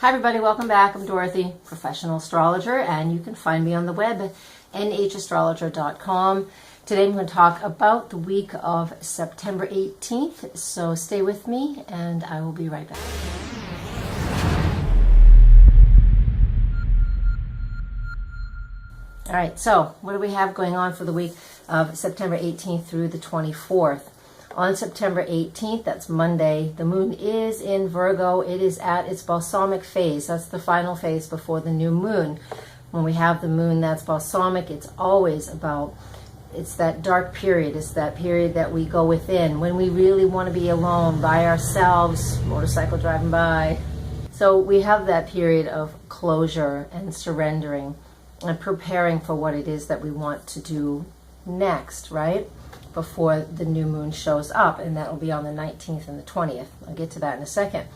Hi everybody, welcome back. I'm Dorothy, Professional Astrologer, and you can find me on the web, nhastrologer.com. Today I'm going to talk about the week of September 18th, so stay with me and I will be right back. All right, so what do we have going on for the week of September 18th through the 24th? On September 18th, that's Monday, the moon is in Virgo. It is at its balsamic phase. That's the final phase before the new moon. When we have the moon that's balsamic, it's always about, it's that dark period. It's that period that we go within when we really want to be alone, by ourselves, motorcycle driving by. So we have that period of closure and surrendering and preparing for what it is that we want to do next, right? Before the new moon shows up, and that will be on the 19th and the 20th. I'll get to that in a second.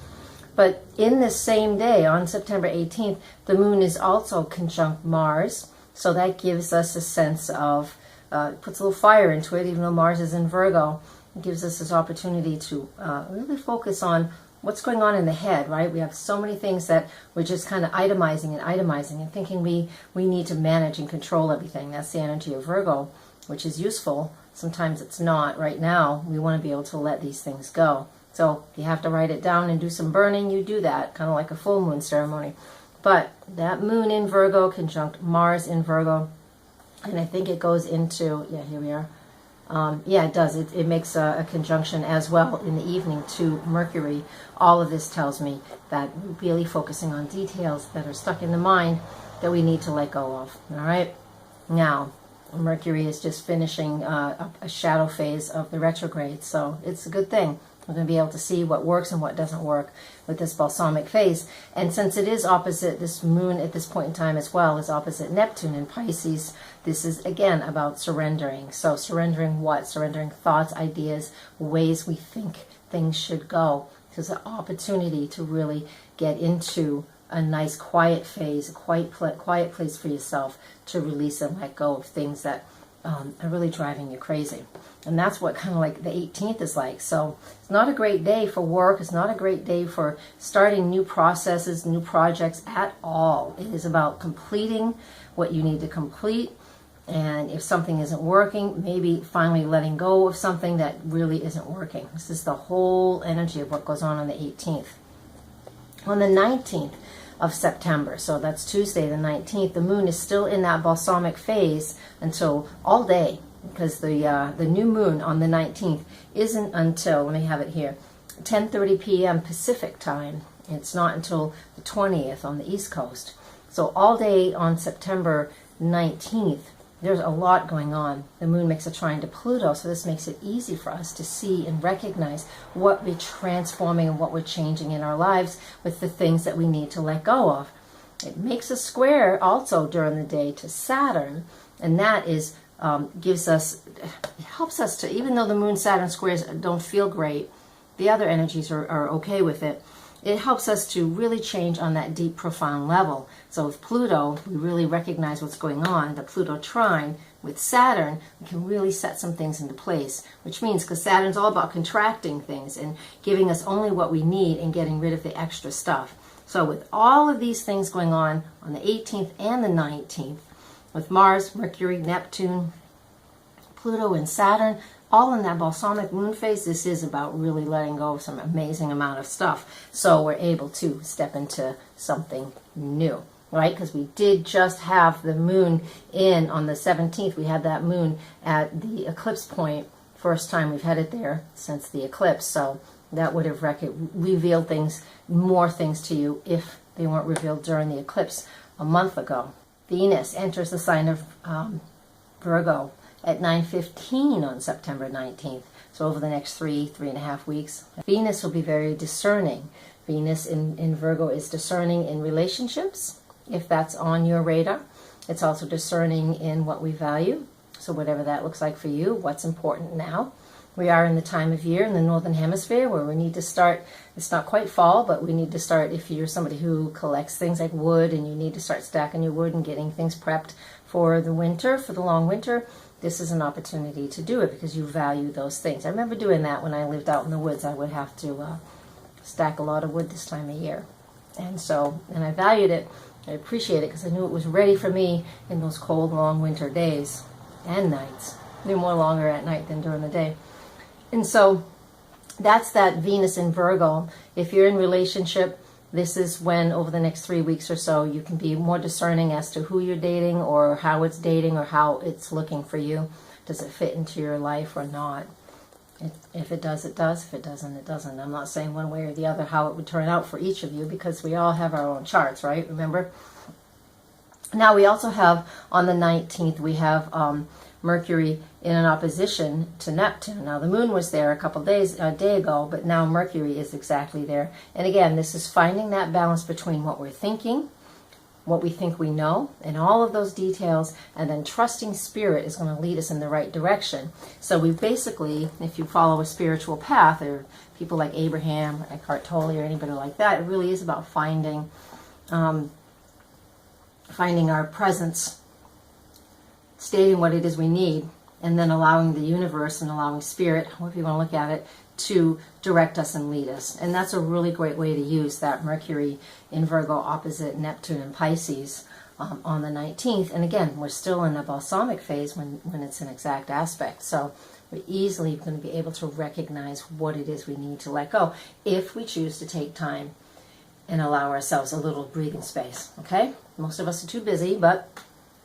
But in this same day, on September 18th, the moon is also conjunct Mars, so that gives us a sense of, puts a little fire into it, even though Mars is in Virgo. It gives us this opportunity to really focus on what's going on in the head, right? We have so many things that we're just kind of itemizing and thinking we need to manage and control everything. That's the energy of Virgo, which is useful. Sometimes it's not. Right now, we want to be able to let these things go. So if you have to write it down and do some burning, you do that, kind of like a full moon ceremony. But that moon in Virgo conjunct Mars in Virgo, and I think it goes into, yeah, here we are. Yeah, it does. It makes a conjunction as well in the evening to Mercury. All of this tells me that we're really focusing on details that are stuck in the mind that we need to let go of. All right? Now, Mercury is just finishing a shadow phase of the retrograde, so it's a good thing. We're going to be able to see what works and what doesn't work with this balsamic phase. And since it is opposite, this moon at this point in time as well is opposite Neptune in Pisces, this is again about surrendering. So surrendering what? Surrendering thoughts, ideas, ways we think things should go. There's an opportunity to really get into a nice quiet phase, a quiet place for yourself to release and let go of things that are really driving you crazy. And that's what kind of like the 18th is like. So it's not a great day for work. It's not a great day for starting new processes, new projects at all. It is about completing what you need to complete. And if something isn't working, maybe finally letting go of something that really isn't working. This is the whole energy of what goes on the 18th. On the 19th of September, so that's Tuesday the 19th, the moon is still in that balsamic phase until all day, because the new moon on the 19th isn't until, let me have it here, 10:30 p.m. Pacific time. It's not until the 20th on the East Coast. So all day on September 19th, there's a lot going on. The moon makes a trine to Pluto, so this makes it easy for us to see and recognize what we're transforming and what we're changing in our lives with the things that we need to let go of. It makes a square also during the day to Saturn, and that is gives us, it helps us to, even though the moon-Saturn squares don't feel great, the other energies are okay with it. It helps us to really change on that deep, profound level. So with Pluto, we really recognize what's going on. The Pluto trine with Saturn, we can really set some things into place, which means, because Saturn's all about contracting things and giving us only what we need and getting rid of the extra stuff. So with all of these things going on the 18th and the 19th, with Mars, Mercury, Neptune, Pluto, and Saturn, all in that balsamic moon phase, this is about really letting go of some amazing amount of stuff. So we're able to step into something new, right? Because we did just have the moon in on the 17th. We had that moon at the eclipse point. First time we've had it there since the eclipse. So that would have revealed things, more things to you if they weren't revealed during the eclipse a month ago. Venus enters the sign of Virgo at 9:15 on September 19th. So over the next 3.5 weeks, Venus will be very discerning. Venus in Virgo is discerning in relationships, if that's on your radar. It's also discerning in what we value. So whatever that looks like for you, what's important now. We are in the time of year in the Northern Hemisphere where we need to start, it's not quite fall, but we need to start, if you're somebody who collects things like wood and you need to start stacking your wood and getting things prepped for the winter, for the long winter, this is an opportunity to do it because you value those things. I remember doing that when I lived out in the woods. I would have to stack a lot of wood this time of year. And so, and I valued it, I appreciate it, because I knew it was ready for me in those cold, long winter days and nights. They're more longer at night than during the day. And so that's that Venus in Virgo. If you're in relationship, this is when over the next 3 weeks or so you can be more discerning as to who you're dating or how it's dating or how it's looking for you. Does it fit into your life or not? If it does, it does. If it doesn't, it doesn't. I'm not saying one way or the other how it would turn out for each of you, because we all have our own charts, right? Remember? Now we also have on the 19th, we have Mercury in an opposition to Neptune. Now the moon was there a day ago, but now Mercury is exactly there. And again, this is finding that balance between what we're thinking, what we think we know, and all of those details, and then trusting Spirit is going to lead us in the right direction. So we basically, if you follow a spiritual path, or people like Abraham, or Eckhart Tolle, or anybody like that, it really is about finding our presence, stating what it is we need, and then allowing the universe and allowing Spirit, however you want to look at it, to direct us and lead us. And that's a really great way to use that Mercury in Virgo opposite Neptune and Pisces on the 19th. And again, we're still in a balsamic phase when it's an exact aspect. So we're easily going to be able to recognize what it is we need to let go if we choose to take time and allow ourselves a little breathing space. Okay? Most of us are too busy, but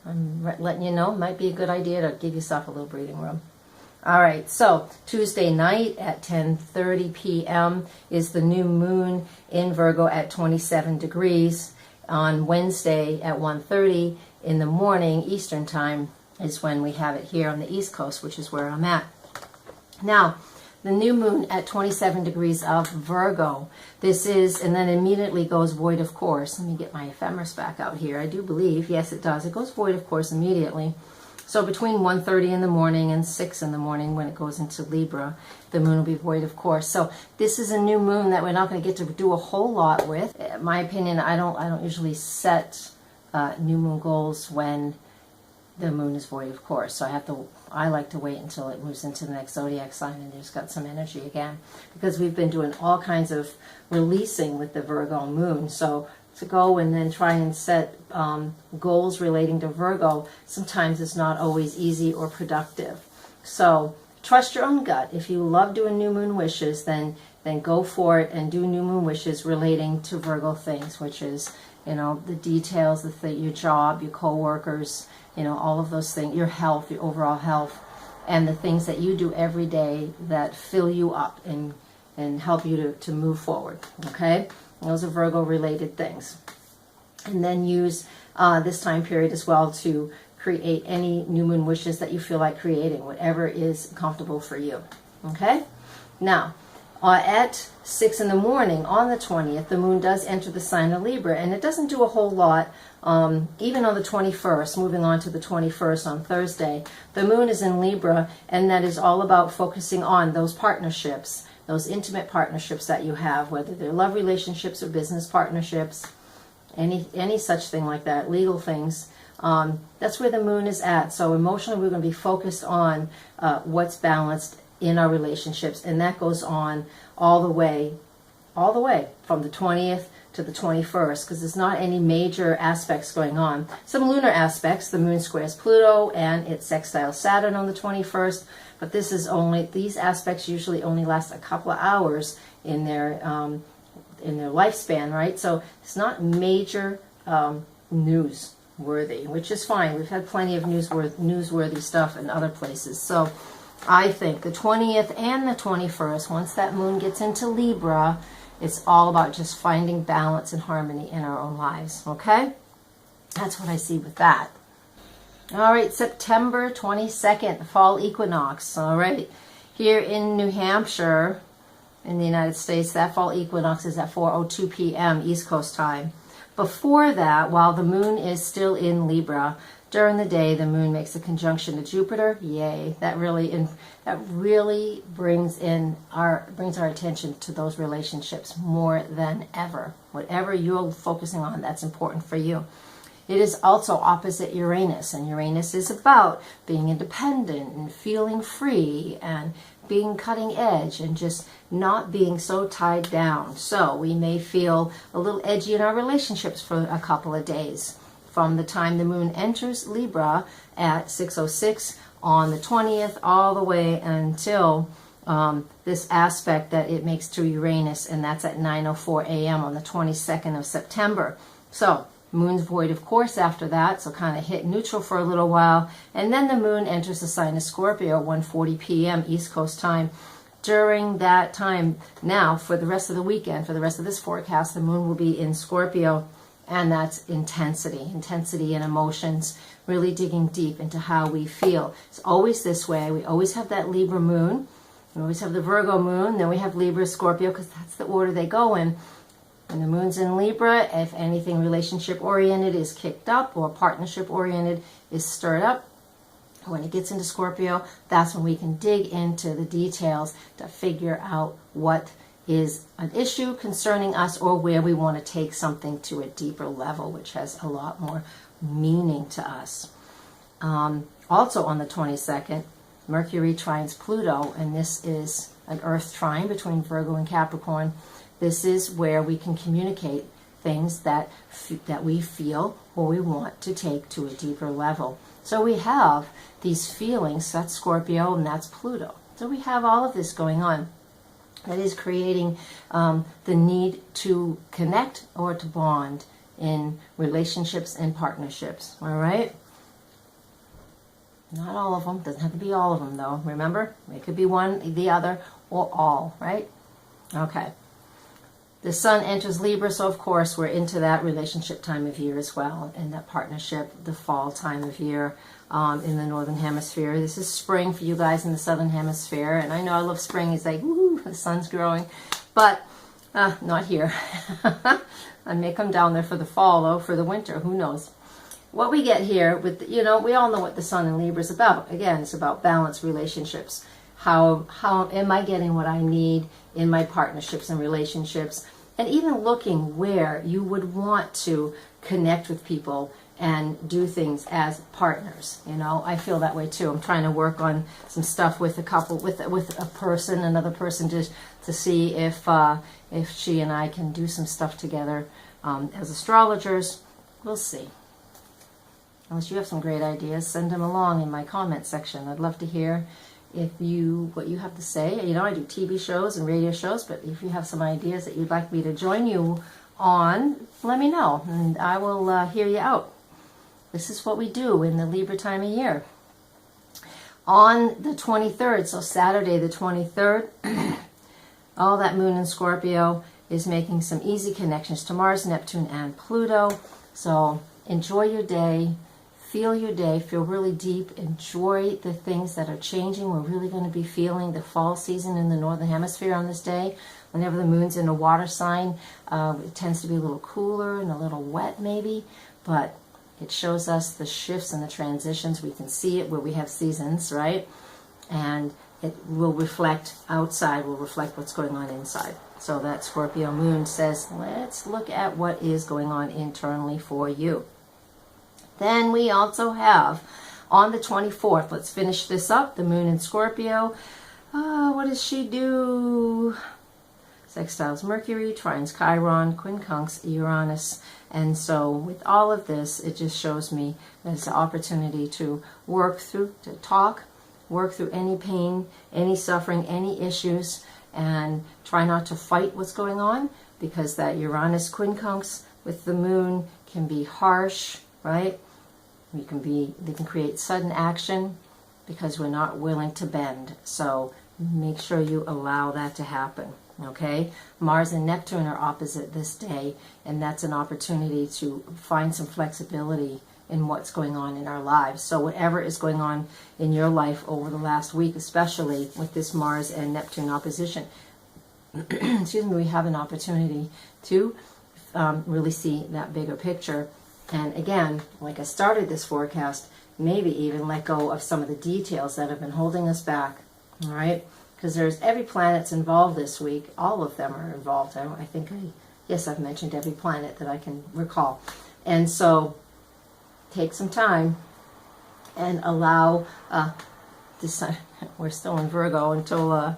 I'm letting you know, it might be a good idea to give yourself a little breathing room. All right, so Tuesday night at 10:30 p.m. is the new moon in Virgo at 27 degrees. On Wednesday at 1:30 in the morning Eastern time is when we have it here on the East Coast, which is where I'm at. Now, the new moon at 27 degrees of Virgo. This is, and then immediately goes void of course. Let me get my ephemeris back out here. I do believe, yes it does, it goes void of course immediately. So between 1:30 in the morning and 6 in the morning when it goes into Libra, the moon will be void of course. So this is a new moon that we're not going to get to do a whole lot with. In my opinion, I don't usually set new moon goals when the moon is void of course. So I like to wait until it moves into the next zodiac sign and there's got some energy again, because we've been doing all kinds of releasing with the Virgo moon. So to go and then try and set goals relating to Virgo, sometimes it's not always easy or productive. So trust your own gut. If you love doing new moon wishes, then go for it and do new moon wishes relating to Virgo things, which is, the details, your job, your co-workers, all of those things, your health, your overall health, and the things that you do every day that fill you up and help you to move forward, okay? Those are Virgo-related things. And then use this time period as well to create any new moon wishes that you feel like creating, whatever is comfortable for you. Okay? Now, at 6 in the morning on the 20th, the moon does enter the sign of Libra, and it doesn't do a whole lot. Even on the 21st, moving on to the 21st on Thursday, the moon is in Libra, and that is all about focusing on those partnerships, those intimate partnerships that you have, whether they're love relationships or business partnerships, any such thing like that, legal things. That's where the moon is at. So emotionally, we're going to be focused on what's balanced in our relationships, and that goes on all the way from the 20th to the 21st, because there's not any major aspects going on. Some lunar aspects, the moon squares Pluto and it sextiles Saturn on the 21st, but these aspects usually only last a couple of hours in their lifespan, right? So it's not major newsworthy, which is fine. We've had plenty of newsworthy stuff in other places. So I think the 20th and the 21st, once that moon gets into Libra, it's all about just finding balance and harmony in our own lives, okay? That's what I see with that. All right, September 22nd, fall equinox. All right, here in New Hampshire, in the United States, that fall equinox is at 4:02 p.m. East Coast time. Before that, while the moon is still in Libra, during the day, the moon makes a conjunction to Jupiter. Yay! That really brings our attention to those relationships more than ever. Whatever you're focusing on, that's important for you. It is also opposite Uranus, and Uranus is about being independent and feeling free and being cutting edge and just not being so tied down. So we may feel a little edgy in our relationships for a couple of days. From the time the moon enters Libra at 6:06 on the 20th all the way until this aspect that it makes to Uranus, and that's at 9:04 a.m. on the 22nd of September. So moon's void of course after that, so kind of hit neutral for a little while, and then the moon enters the sign of Scorpio at 1:40 p.m. East Coast time. During that time, now for the rest of the weekend, for the rest of this forecast, the moon will be in Scorpio, and that's intensity and emotions, really digging deep into how we feel. It's always this way. We always have that Libra moon, we always have the Virgo moon, then we have Libra, Scorpio, because that's the order they go in. When the moon's in Libra, if anything relationship-oriented is kicked up or partnership-oriented is stirred up, when it gets into Scorpio, that's when we can dig into the details to figure out what is an issue concerning us or where we want to take something to a deeper level, which has a lot more meaning to us. Also on the 22nd, Mercury trines Pluto, and this is an Earth trine between Virgo and Capricorn. This is where we can communicate things that we feel or we want to take to a deeper level. So we have these feelings, that's Scorpio and that's Pluto. So we have all of this going on that is creating the need to connect or to bond in relationships and partnerships, all right? Not all of them, doesn't have to be all of them though, remember? It could be one, the other, or all, right? Okay. The sun enters Libra, so of course we're into that relationship time of year as well, and that partnership, the fall time of year in the northern hemisphere. This is spring for you guys in the southern hemisphere, and I know I love spring. It's like, woo, the sun's growing, but not here. I may come down there for the fall, though, for the winter, who knows. What we get here with, we all know what the sun in Libra is about. Again, it's about balanced relationships. How am I getting what I need in my partnerships and relationships? And even looking where you would want to connect with people and do things as partners. I feel that way too. I'm trying to work on some stuff with a couple, with a person, another person, just to see if she and I can do some stuff together as astrologers. We'll see. Unless you have some great ideas, send them along in my comment section. I'd love to hear what you have to say. I do TV shows and radio shows, but if you have some ideas that you'd like me to join you on, let me know, and I will hear you out. This is what we do in the Libra time of year. On the 23rd, so Saturday the 23rd, all that moon in Scorpio is making some easy connections to Mars, Neptune, and Pluto. So enjoy your day. Feel your day, feel really deep, enjoy the things that are changing. We're really going to be feeling the fall season in the northern hemisphere on this day. Whenever the moon's in a water sign, it tends to be a little cooler and a little wet maybe, but it shows us the shifts and the transitions. We can see it where we have seasons, right? And it will reflect outside, will reflect what's going on inside. So that Scorpio moon says, let's look at what is going on internally for you. Then we also have on the 24th, let's finish this up, the moon in Scorpio. What does she do? Sextiles Mercury, trines Chiron, quincunx Uranus. And so with all of this, it just shows me that it's an opportunity to work through, to talk, work through any pain, any suffering, any issues, and try not to fight what's going on, because that Uranus quincunx with the moon can be harsh, right? They can create sudden action because we're not willing to bend. So make sure you allow that to happen, okay? Mars and Neptune are opposite this day, and that's an opportunity to find some flexibility in what's going on in our lives. So whatever is going on in your life over the last week, especially with this Mars and Neptune opposition, excuse me, we have an opportunity to really see that bigger picture. And again, like I started this forecast, maybe even let go of some of the details that have been holding us back, all right? Because there's every planet's involved this week. All of them are involved. Yes, I've mentioned every planet that I can recall. And so take some time and allow we're still in Virgo until the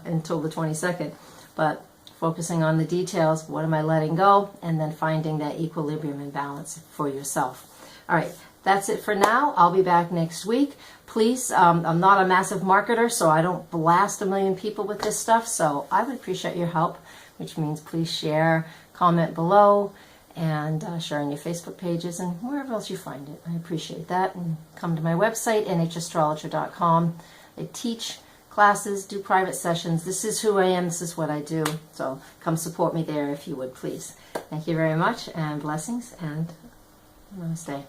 22nd, but focusing on the details, what am I letting go, and then finding that equilibrium and balance for yourself. All right, that's it for now. I'll be back next week. Please, I'm not a massive marketer, so I don't blast a million people with this stuff, so I would appreciate your help, which means please share, comment below, and share on your Facebook pages and wherever else you find it. I appreciate that. And come to my website, nhastrologer.com. I teach classes, do private sessions. This is who I am. This is what I do. So come support me there if you would, please. Thank you very much, and blessings, and namaste.